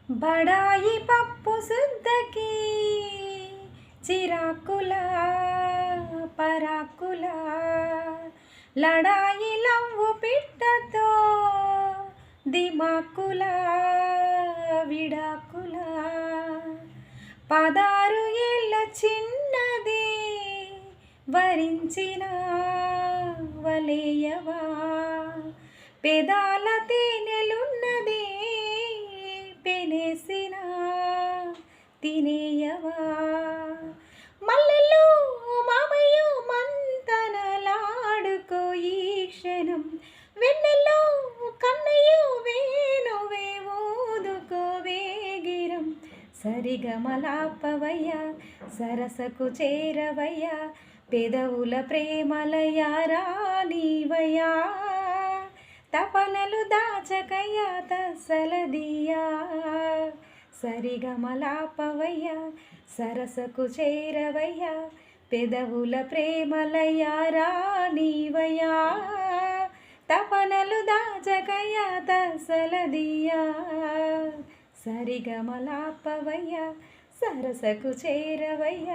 బడాయి పప్పు సుద్దకి చిరాకుల పరాకుల లడాయి లవ్వు పిట్టతో దిమాకుల విడాకుల 16 ఏళ్ళ చిన్నది వరించిన వలేయవా పెదాల తేనెలున్నది పెనేసిన తినేయవా మల్లెలు మామయ్య మంతనలాడుకో ఈ క్షణం వెన్నెల్లో కన్నయ్య వేణువే ఊదుకో వేగిరం సరిగమలాపవయ్య సరసకు చేరవయ్య పెదవుల ప్రేమలయ రానివయ్యా తపనలు దాచకయ్య తసలదియా సరిగమలాపవయ్య సరసకు చేరవయ్య పెదవుల ప్రేమలయ రానివయ్యా తపనలు దాచకయ్య తసలదియా సరిగమలాపవయ్య సరసకు చేరవయ్య.